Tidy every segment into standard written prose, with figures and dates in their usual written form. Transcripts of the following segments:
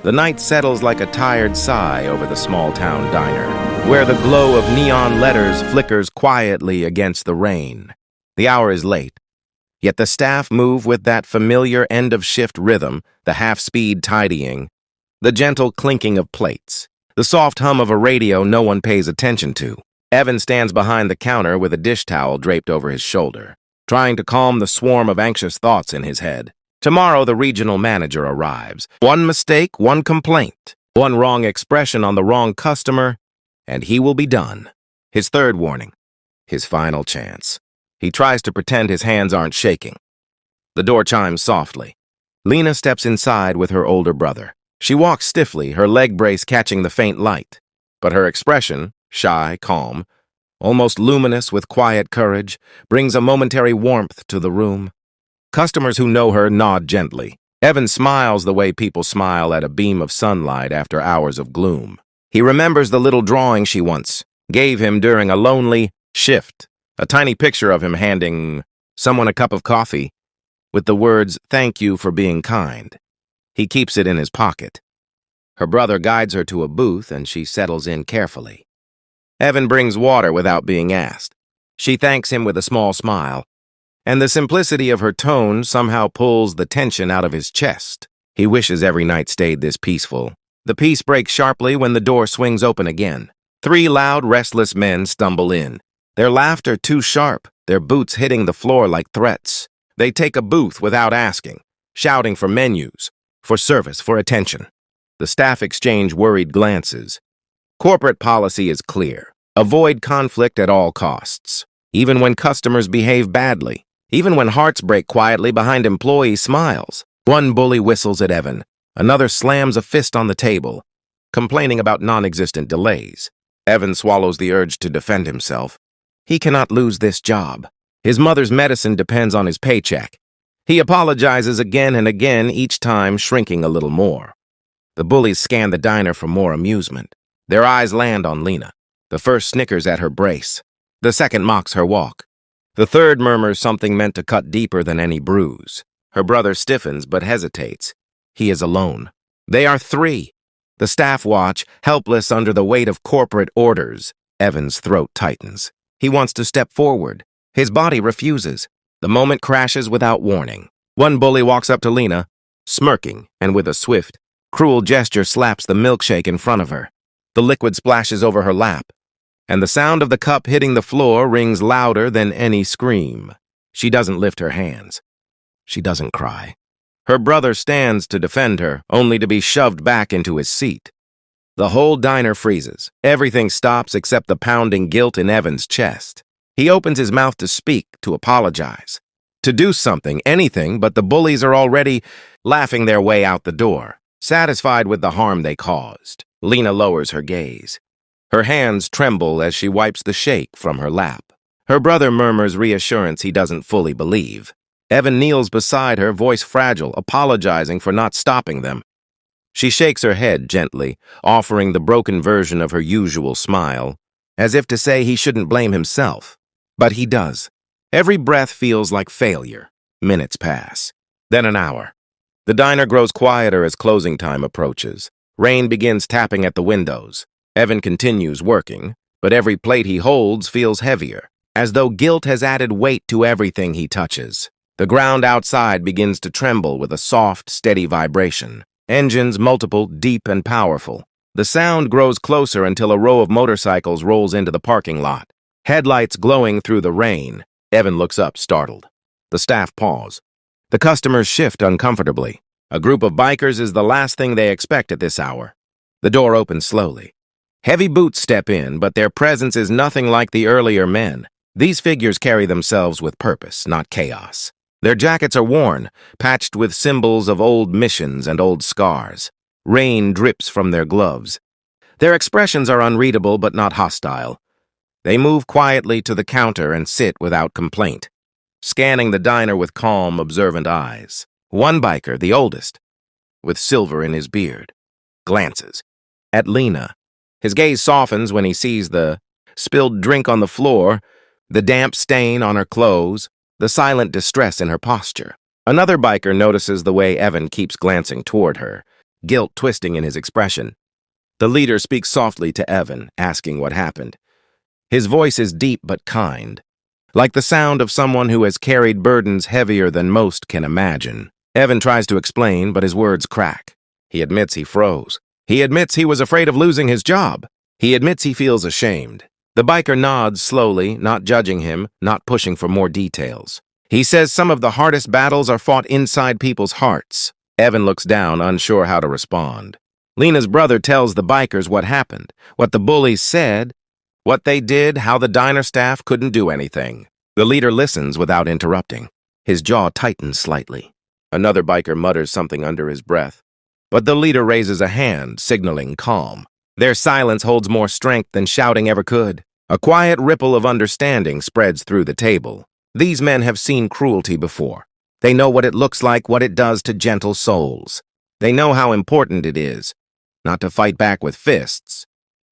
The night settles like a tired sigh over the small-town diner, where the glow of neon letters flickers quietly against the rain. The hour is late, yet the staff move with that familiar end-of-shift rhythm, the half-speed tidying, the gentle clinking of plates, the soft hum of a radio no one pays attention to. Evan stands behind the counter with a dish towel draped over his shoulder, trying to calm the swarm of anxious thoughts in his head. Tomorrow, the regional manager arrives. One mistake, one complaint, one wrong expression on the wrong customer, and he will be done. His third warning, his final chance. He tries to pretend his hands aren't shaking. The door chimes softly. Lena steps inside with her older brother. She walks stiffly, her leg brace catching the faint light, but her expression, shy, calm, almost luminous with quiet courage, brings a momentary warmth to the room. Customers who know her nod gently. Evan smiles the way people smile at a beam of sunlight after hours of gloom. He remembers the little drawing she once gave him during a lonely shift, a tiny picture of him handing someone a cup of coffee with the words, "Thank you for being kind." He keeps it in his pocket. Her brother guides her to a booth and she settles in carefully. Evan brings water without being asked. She thanks him with a small smile, and the simplicity of her tone somehow pulls the tension out of his chest. He wishes every night stayed this peaceful. The peace breaks sharply when the door swings open again. 3 loud, restless men stumble in, their laughter too sharp, their boots hitting the floor like threats. They take a booth without asking, shouting for menus, for service, for attention. The staff exchange worried glances. Corporate policy is clear. Avoid conflict at all costs, even when customers behave badly. Even when hearts break quietly behind employee smiles. One bully whistles at Evan. Another slams a fist on the table, complaining about non-existent delays. Evan swallows the urge to defend himself. He cannot lose this job. His mother's medicine depends on his paycheck. He apologizes again and again, each time shrinking a little more. The bullies scan the diner for more amusement. Their eyes land on Lena. The first snickers at her brace. The second mocks her walk. The third murmurs something meant to cut deeper than any bruise. Her brother stiffens but hesitates. He is alone. They are 3. The staff watch, helpless under the weight of corporate orders. Evan's throat tightens. He wants to step forward. His body refuses. The moment crashes without warning. One bully walks up to Lena, smirking, and with a swift, cruel gesture slaps the milkshake in front of her. The liquid splashes over her lap, and the sound of the cup hitting the floor rings louder than any scream. She doesn't lift her hands. She doesn't cry. Her brother stands to defend her, only to be shoved back into his seat. The whole diner freezes. Everything stops except the pounding guilt in Evan's chest. He opens his mouth to speak, to apologize, to do something, anything, but the bullies are already laughing their way out the door, satisfied with the harm they caused. Lena lowers her gaze. Her hands tremble as she wipes the shake from her lap. Her brother murmurs reassurance he doesn't fully believe. Evan kneels beside her, voice fragile, apologizing for not stopping them. She shakes her head gently, offering the broken version of her usual smile, as if to say he shouldn't blame himself. But he does. Every breath feels like failure. Minutes pass. Then an hour. The diner grows quieter as closing time approaches. Rain begins tapping at the windows. Evan continues working, but every plate he holds feels heavier, as though guilt has added weight to everything he touches. The ground outside begins to tremble with a soft, steady vibration. Engines multiple, deep and powerful. The sound grows closer until a row of motorcycles rolls into the parking lot. Headlights glowing through the rain. Evan looks up, startled. The staff pause. The customers shift uncomfortably. A group of bikers is the last thing they expect at this hour. The door opens slowly. Heavy boots step in, but their presence is nothing like the earlier men. These figures carry themselves with purpose, not chaos. Their jackets are worn, patched with symbols of old missions and old scars. Rain drips from their gloves. Their expressions are unreadable but not hostile. They move quietly to the counter and sit without complaint, scanning the diner with calm, observant eyes. One biker, the oldest, with silver in his beard, glances at Lena. His gaze softens when he sees the spilled drink on the floor, the damp stain on her clothes, the silent distress in her posture. Another biker notices the way Evan keeps glancing toward her, guilt twisting in his expression. The leader speaks softly to Evan, asking what happened. His voice is deep but kind, like the sound of someone who has carried burdens heavier than most can imagine. Evan tries to explain, but his words crack. He admits he froze. He admits he was afraid of losing his job. He admits he feels ashamed. The biker nods slowly, not judging him, not pushing for more details. He says some of the hardest battles are fought inside people's hearts. Evan looks down, unsure how to respond. Lena's brother tells the bikers what happened, what the bullies said, what they did, how the diner staff couldn't do anything. The leader listens without interrupting. His jaw tightens slightly. Another biker mutters something under his breath, but the leader raises a hand, signaling calm. Their silence holds more strength than shouting ever could. A quiet ripple of understanding spreads through the table. These men have seen cruelty before. They know what it looks like, what it does to gentle souls. They know how important it is, not to fight back with fists,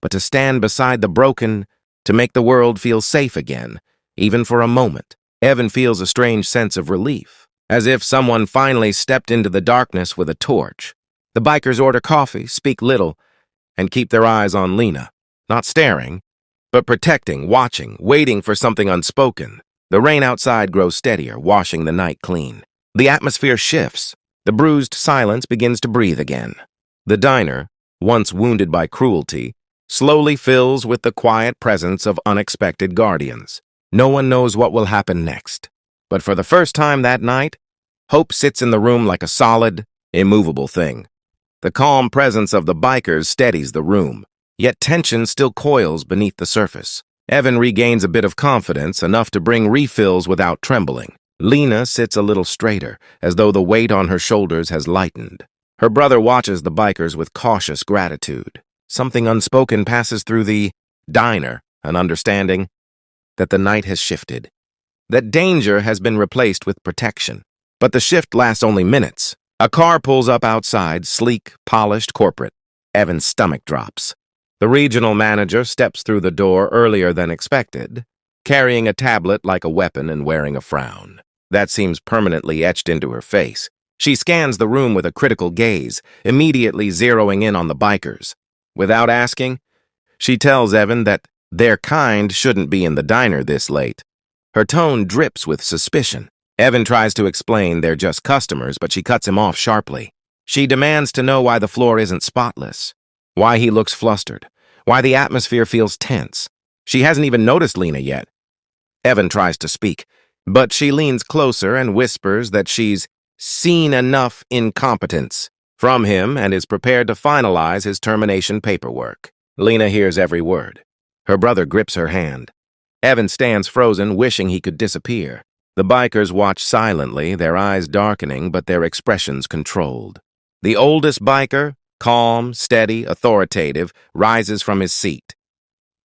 but to stand beside the broken, to make the world feel safe again, even for a moment. Evan feels a strange sense of relief, as if someone finally stepped into the darkness with a torch. The bikers order coffee, speak little, and keep their eyes on Lena, not staring, but protecting, watching, waiting for something unspoken. The rain outside grows steadier, washing the night clean. The atmosphere shifts. The bruised silence begins to breathe again. The diner, once wounded by cruelty, slowly fills with the quiet presence of unexpected guardians. No one knows what will happen next. But for the first time that night, hope sits in the room like a solid, immovable thing. The calm presence of the bikers steadies the room, yet tension still coils beneath the surface. Evan regains a bit of confidence, enough to bring refills without trembling. Lena sits a little straighter, as though the weight on her shoulders has lightened. Her brother watches the bikers with cautious gratitude. Something unspoken passes through the diner, an understanding that the night has shifted, that danger has been replaced with protection. But the shift lasts only minutes. A car pulls up outside, sleek, polished, corporate. Evan's stomach drops. The regional manager steps through the door earlier than expected, carrying a tablet like a weapon and wearing a frown. That seems permanently etched into her face. She scans the room with a critical gaze, immediately zeroing in on the bikers. Without asking, she tells Evan that their kind shouldn't be in the diner this late. Her tone drips with suspicion. Evan tries to explain they're just customers, but she cuts him off sharply. She demands to know why the floor isn't spotless, why he looks flustered, why the atmosphere feels tense. She hasn't even noticed Lena yet. Evan tries to speak, but she leans closer and whispers that she's seen enough incompetence from him and is prepared to finalize his termination paperwork. Lena hears every word. Her brother grips her hand. Evan stands frozen, wishing he could disappear. The bikers watch silently, their eyes darkening, but their expressions controlled. The oldest biker, calm, steady, authoritative, rises from his seat.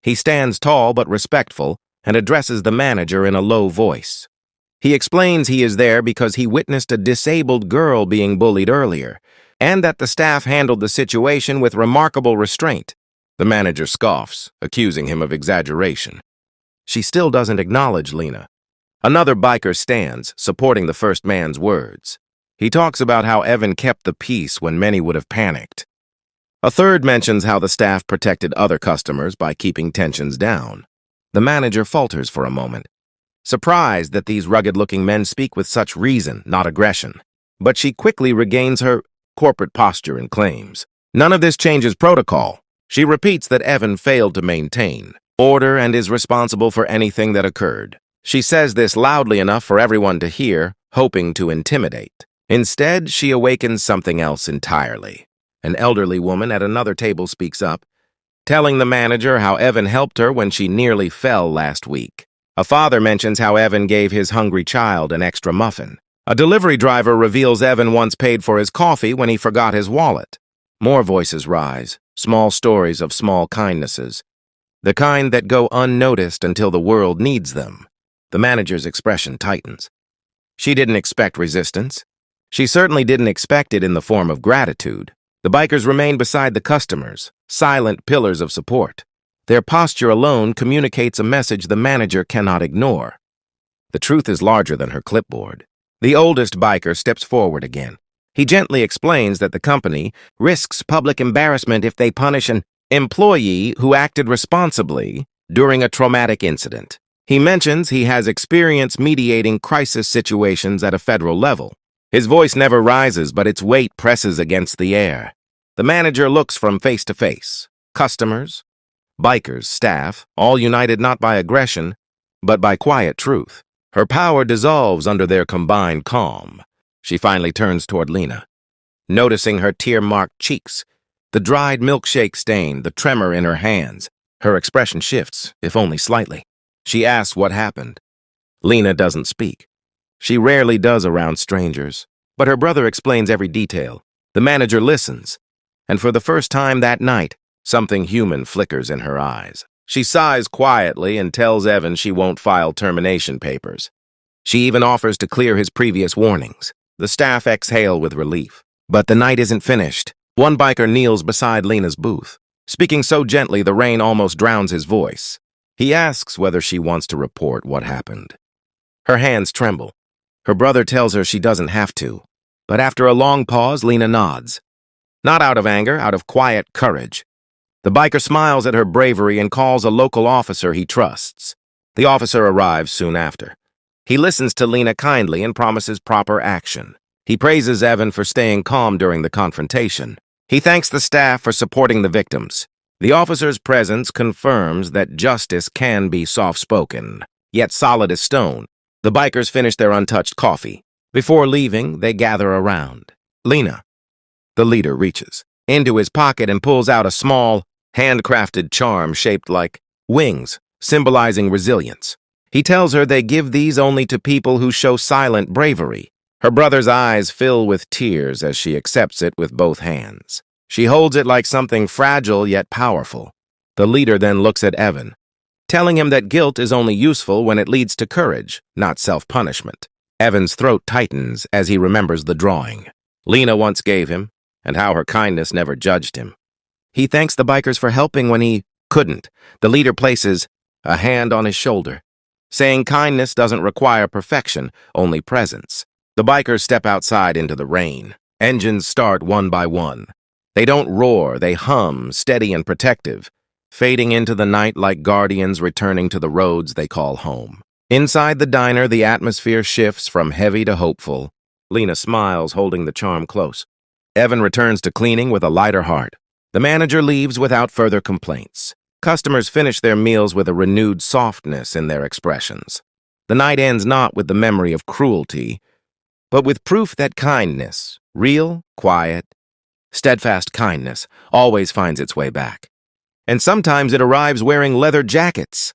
He stands tall but respectful and addresses the manager in a low voice. He explains he is there because he witnessed a disabled girl being bullied earlier, and that the staff handled the situation with remarkable restraint. The manager scoffs, accusing him of exaggeration. She still doesn't acknowledge Lena. Another biker stands, supporting the first man's words. He talks about how Evan kept the peace when many would have panicked. A third mentions how the staff protected other customers by keeping tensions down. The manager falters for a moment, surprised that these rugged-looking men speak with such reason, not aggression. But she quickly regains her corporate posture and claims none of this changes protocol. She repeats that Evan failed to maintain order and is responsible for anything that occurred. She says this loudly enough for everyone to hear, hoping to intimidate. Instead, she awakens something else entirely. An elderly woman at another table speaks up, telling the manager how Evan helped her when she nearly fell last week. A father mentions how Evan gave his hungry child an extra muffin. A delivery driver reveals Evan once paid for his coffee when he forgot his wallet. More voices rise, small stories of small kindnesses, the kind that go unnoticed until the world needs them. The manager's expression tightens. She didn't expect resistance. She certainly didn't expect it in the form of gratitude. The bikers remain beside the customers, silent pillars of support. Their posture alone communicates a message the manager cannot ignore. The truth is larger than her clipboard. The oldest biker steps forward again. He gently explains that the company risks public embarrassment if they punish an employee who acted responsibly during a traumatic incident. He mentions he has experience mediating crisis situations at a federal level. His voice never rises, but its weight presses against the air. The manager looks from face to face. Customers, bikers, staff, all united not by aggression, but by quiet truth. Her power dissolves under their combined calm. She finally turns toward Lena. Noticing her tear-marked cheeks, the dried milkshake stain, the tremor in her hands, her expression shifts, if only slightly. She asks what happened. Lena doesn't speak. She rarely does around strangers, but her brother explains every detail. The manager listens, and for the first time that night, something human flickers in her eyes. She sighs quietly and tells Evan she won't file termination papers. She even offers to clear his previous warnings. The staff exhale with relief. But the night isn't finished. One biker kneels beside Lena's booth. Speaking so gently the rain almost drowns his voice. He asks whether she wants to report what happened. Her hands tremble. Her brother tells her she doesn't have to. But after a long pause, Lena nods. Not out of anger, out of quiet courage. The biker smiles at her bravery and calls a local officer he trusts. The officer arrives soon after. He listens to Lena kindly and promises proper action. He praises Evan for staying calm during the confrontation. He thanks the staff for supporting the victims. The officer's presence confirms that justice can be soft-spoken, yet solid as stone. The bikers finish their untouched coffee. Before leaving, they gather around. Lena, the leader, reaches into his pocket and pulls out a small, handcrafted charm shaped like wings, symbolizing resilience. He tells her they give these only to people who show silent bravery. Her brother's eyes fill with tears as she accepts it with both hands. She holds it like something fragile yet powerful. The leader then looks at Evan, telling him that guilt is only useful when it leads to courage, not self-punishment. Evan's throat tightens as he remembers the drawing Lena once gave him, and how her kindness never judged him. He thanks the bikers for helping when he couldn't. The leader places a hand on his shoulder, saying kindness doesn't require perfection, only presence. The bikers step outside into the rain. Engines start one by one. They don't roar, they hum, steady and protective, fading into the night like guardians returning to the roads they call home. Inside the diner, the atmosphere shifts from heavy to hopeful. Lena smiles, holding the charm close. Evan returns to cleaning with a lighter heart. The manager leaves without further complaints. Customers finish their meals with a renewed softness in their expressions. The night ends not with the memory of cruelty, but with proof that kindness, real, quiet, steadfast kindness, always finds its way back. And sometimes it arrives wearing leather jackets,